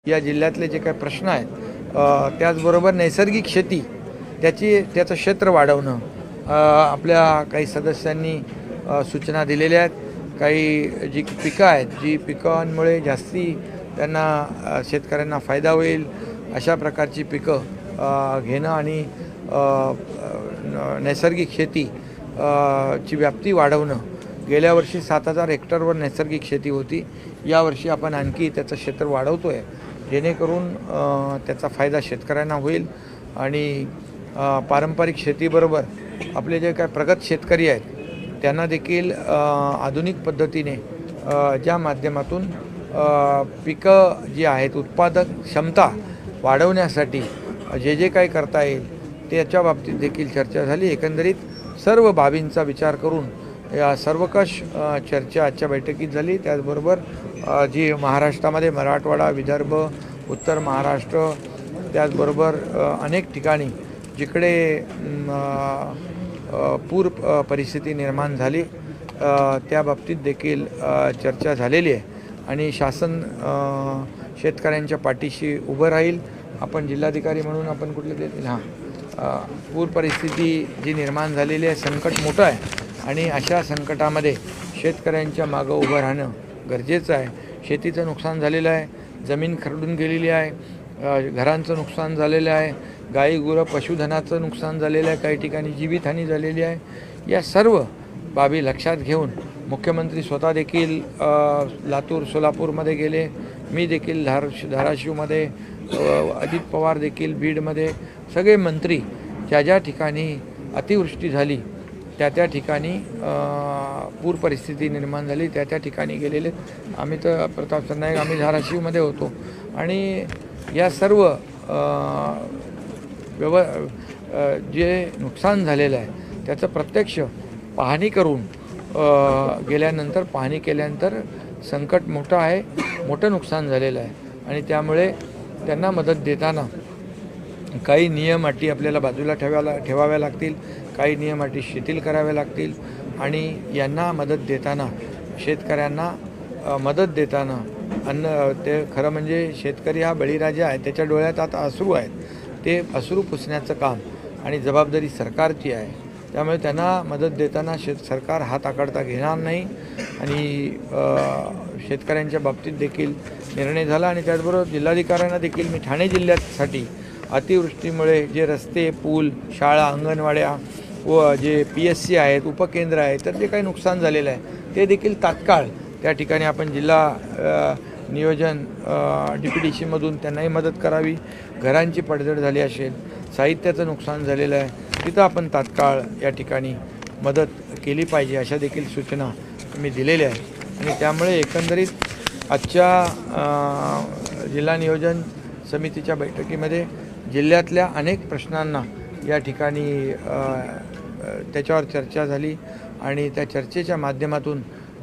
या जिल्ह्यातले जे काही प्रश्न आहेत त्याचबरोबर नैसर्गिक शेती त्याचं क्षेत्र वाढवणं आपल्या काही सदस्यांनी सूचना दिलेल्या आहेत। काही जी पिकं आहेत जी पिकांमुळे जास्ती त्यांना शेतकऱ्यांना फायदा होईल अशा प्रकारची पिकं घेणं आणि नैसर्गिक शेती ची व्याप्ती वाढवणं। गेल्या वर्षी 7,000 हेक्टरवर नैसर्गिक शेती होती, यावर्षी आपण आणखी त्याचं क्षेत्र वाढवतो आहे जेणेकरून त्याचा फायदा शेतकऱ्यांना होईल आणि पारंपरिक शेतीबरोबर आपले जे काय प्रगत शेतकरी आहेत त्यांना देखील आधुनिक पद्धतीने ज्या माध्यमातून पिकं जी आहेत उत्पादक क्षमता वाढवण्यासाठी जे काही करता येईल त्याच्या बाबतीत देखील चर्चा झाली। एकंदरीत सर्व बाबींचा विचार करून या सर्वकष चर्चा आजच्या बैठकीत झाली। त्याचबरोबर जी महाराष्ट्रामध्ये मराठवाडा, विदर्भ, उत्तर महाराष्ट्र त्याचबरोबर अनेक ठिकाणी जिकडे पूर परिस्थिती निर्माण झाली त्या बाबतीत देखील चर्चा झालेली आहे आणि शासन शेतकऱ्यांच्या पाठीशी उभं राहील। आपण जिल्हाधिकारी म्हणून आपण कुठले देतील पूर परिस्थिती जी निर्माण झालेली आहे, संकट मोठं आहे आणि अशा संकटामध्ये शेतकऱ्यांच्या मागं उभं राहणं गरजेचं आहे। शेतीचं नुकसान झालेलं आहे, जमीन खरडून गेलेली आहे, घरांचं नुकसान झालेलं आहे, गाई गुरं पशुधनाचं नुकसान झालेलं आहे, काही ठिकाणी जीवितहानी झालेली आहे। या सर्व बाबी लक्षात घेऊन मुख्यमंत्री स्वतः देखील लातूर सोलापूरमध्ये गेले, मी देखील धाराशिवमध्ये, अजित पवार देखील बीडमध्ये, सगळे मंत्री ज्या ज्या ठिकाणी अतिवृष्टी झाली त्या ठिकाणी पूर परिस्थिती निर्माण झाली त्या ठिकाणी गेलेले। आम्ही तर प्रताप सरनाईक आम्ही धाराशिवमध्ये होतो आणि या सर्व जे नुकसान झालेलं आहे त्याचं प्रत्यक्ष पाहणी करून गेल्यानंतर पाहणी केल्यानंतर संकट मोठं आहे, मोठं नुकसान झालेलं आहे आणि त्यामुळे त्यांना मदत देताना काही नियम अटी आपल्याला बाजूला ठेवाव्या लागतील, काही नियम अटी शिथिल कराव्या लागतील आणि यांना मदत देताना शेतकऱ्यांना मदत देताना ते खरं म्हणजे शेतकरी हा बळीराजा आहे, त्याच्या डोळ्यात आता अश्रू आहेत, ते अश्रू पुसण्याचं काम आणि जबाबदारी सरकारची आहे। त्यामुळे त्यांना मदत देताना सरकार हात आकडता घेणार नाही आणि शेतकऱ्यांच्या बाबतीत देखील निर्णय झाला आणि त्याचबरोबर जिल्हाधिकाऱ्यांना देखील मी ठाणे जिल्ह्यासाठी अतिवृष्टीमुळे जे रस्ते, पूल, शाळा, अंगणवाड्या व जे PSC आहेत, उपकेंद्र आहेत, तर जे काही नुकसान झालेलं आहे ते देखील तात्काळ त्या ठिकाणी आपण जिल्हा नियोजन DPDCमधून त्यांनाही मदत करावी। घरांची पडझड झाली असेल, साहित्याचं नुकसान झालेलं आहे तिथं आपण तात्काळ या ठिकाणी मदत केली पाहिजे अशा देखील सूचना मी दिलेल्या आहेत आणि त्यामुळे एकंदरीत आजच्या जिल्हा नियोजन समितीच्या बैठकीमध्ये जिल्ह्यातल्या अनेक प्रश्नांना या ठिकाणी त्याच्यावर चर्चा झाली आणि त्या चर्चेच्या माध्यमातून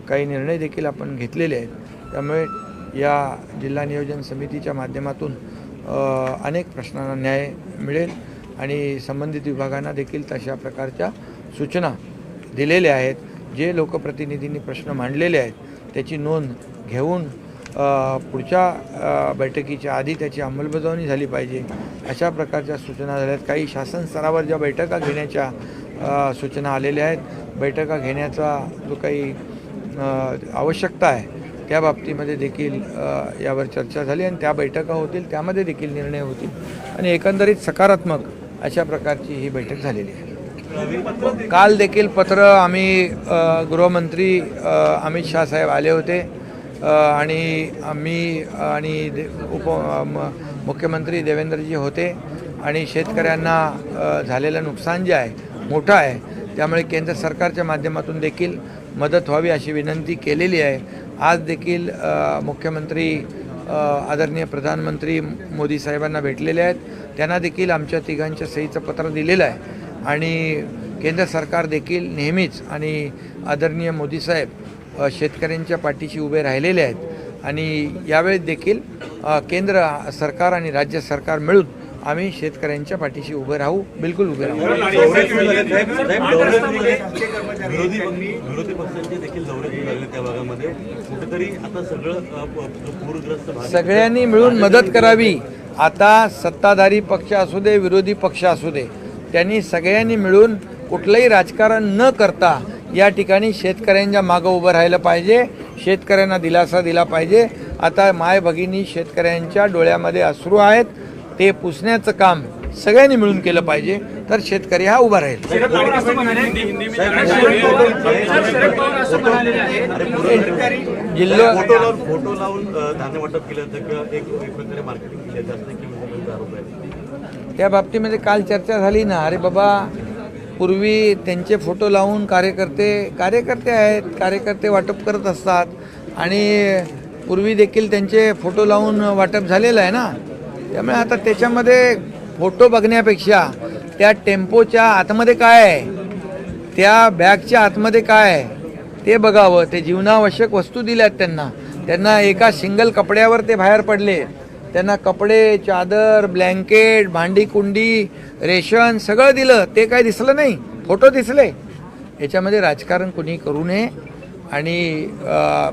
काही निर्णय देखील आपण घेतलेले आहेत। त्यामुळे या जिल्हा नियोजन समितीच्या माध्यमातून अनेक प्रश्नांना न्याय मिळेल आणि संबंधित विभागांना देखील तशा प्रकारच्या सूचना दिलेल्या आहेत। जे लोकप्रतिनिधींनी प्रश्न मांडलेले आहेत त्याची नोंद घेऊन पुढच्या बैठकीच्या आधी त्याची अंमलबजावणी झाली पाहिजे अशा प्रकारच्या सूचना झाल्या आहेत। काही शासन स्तरावर ज्या बैठका घेण्याच्या सूचना आलेल्या आहेत, बैठका घेण्याचा जो काही आवश्यकता आहे त्या बाबतीमध्ये देखील यावर चर्चा झाली आणि त्या बैठका होतील, त्यामध्ये देखील निर्णय होतील आणि एकंदरीत सकारात्मक अशा प्रकारची ही बैठक झालेली आहे। काल देखील पत्र आम्ही गृहमंत्री अमित शाह साहेब आले होते आणि आम्ही आणि मुख्यमंत्री देवेंद्रजी होते आणि शेतकऱ्यांना झालेलं नुकसान जे आहे मोठं आहे, त्यामुळे केंद्र सरकारच्या माध्यमातून देखील मदत व्हावी अशी विनंती केलेली आहे। आज देखील मुख्यमंत्री आदरणीय प्रधानमंत्री मोदी साहेबांना भेटलेले आहेत, त्यांना देखील आमच्या तिघांच्या सहीचं पत्र दिलेलं आहे आणि केंद्र सरकार देखील नेहमीच आणि आदरणीय मोदी साहेब शेतकऱ्यांच्या पाठीशी उभे राहिलेले आहेत आणि यावेळी देखील केंद्र सरकार आणि राज्य सरकार मिळून आम्ही शेतकऱ्यांच्या पाठीशी उभे राहू, बिलकुल उभे राहू. विरोधी पक्षांचे देखील दौरे झाले त्या भागामध्ये कुठेतरी आता सगळं पूरग्रस्त भाग सगळ्यांनी मिळून मदत करावी. आता सत्ताधारी पक्ष असू दे, विरोधी पक्ष असू दे, त्यांनी सगळ्यांनी मिळून कुठलंही राजकारण न करता या ठिकाणी शेतकऱ्यांच्या मागं उभं राहिलं पाहिजे, शेतकऱ्यांना दिलासा दिला पाहिजे. आता माय भगिनी शेतकऱ्यांच्या डोळ्यामध्ये अश्रू आहेत, ते पुसण्याचं काम सगळ्यांनी मिळून केलं पाहिजे, तर शेतकरी हा उभा राहील. जिल्हा फोटो लावून धान्य वाटप केलं होतं किंवा एक प्रकारे मार्केटिंग केलं जास्त किंवा आरोप आहे. त्या बाबतीमध्ये काल चर्चा झाली ना. अरे बाबा, पूर्वी त्यांचे फोटो लावून कार्यकर्ते आहेत, कार्यकर्ते वाटप करत असतात आणि पूर्वी देखील त्यांचे फोटो लावून वाटप झालेलं आहे ना. त्यामुळे आता त्याच्यामध्ये फोटो बघण्यापेक्षा त्या टेम्पोच्या आतमध्ये काय आहे, त्या बॅगच्या आतमध्ये काय आहे ते बघावं. ते जीवनावश्यक वस्तू दिल्यात त्यांना एका सिंगल कपड्यावर ते बाहेर पडले. त्यांना कपडे, चादर, ब्लँकेट, भांडी कुंडी, रेशन सगळं दिलं. ते काय दिसलं नाही, फोटो दिसले. याच्यामध्ये राजकारण कुणी करू नये आणि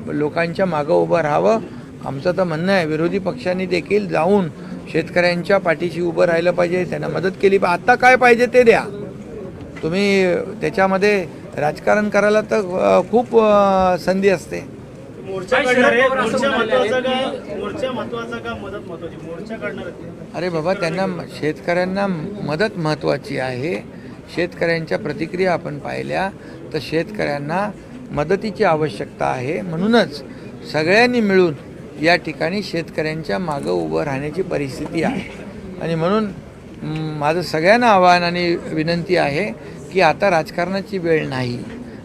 लोकांच्या मागं उभं राहावं. आमचं तर म्हणणं आहे, विरोधी पक्षांनी देखील जाऊन शेतकऱ्यांच्या पाठीशी उभं राहिलं पाहिजे, त्यांना मदत केली पाहिजे. आत्ता काय पाहिजे ते द्या. तुम्ही त्याच्यामध्ये राजकारण करायला तर खूप संधी असते. अरे बाबा, त्यांना शेतकऱ्यांना मदत महत्त्वाची आहे. शेतकऱ्यांच्या प्रतिक्रिया आपण पाहिल्या तर शेतकऱ्यांना मदतीची आवश्यकता आहे. म्हणूनच सगळ्यांनी मिळून या ठिकाणी शेतकऱ्यांच्या मागं उभं राहण्याची परिस्थिती आहे. आणि म्हणून माझं सगळ्यांना आवाहन आणि विनंती आहे की आता राजकारणाची वेळ नाही.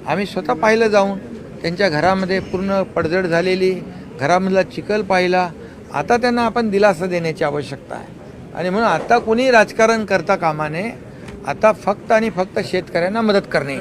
आम्ही स्वतः पाहिलं जाऊन, त्यांच्या घरामध्ये पूर्ण पडझड झालेली, घरामधला चिखल पाहिला. आता त्यांना आपण दिलासा देण्याची आवश्यकता आहे. आणि म्हणून आता कोणी राजकारण करता कामा नये. आता फक्त आणि फक्त शेतकऱ्यांना मदत करणे.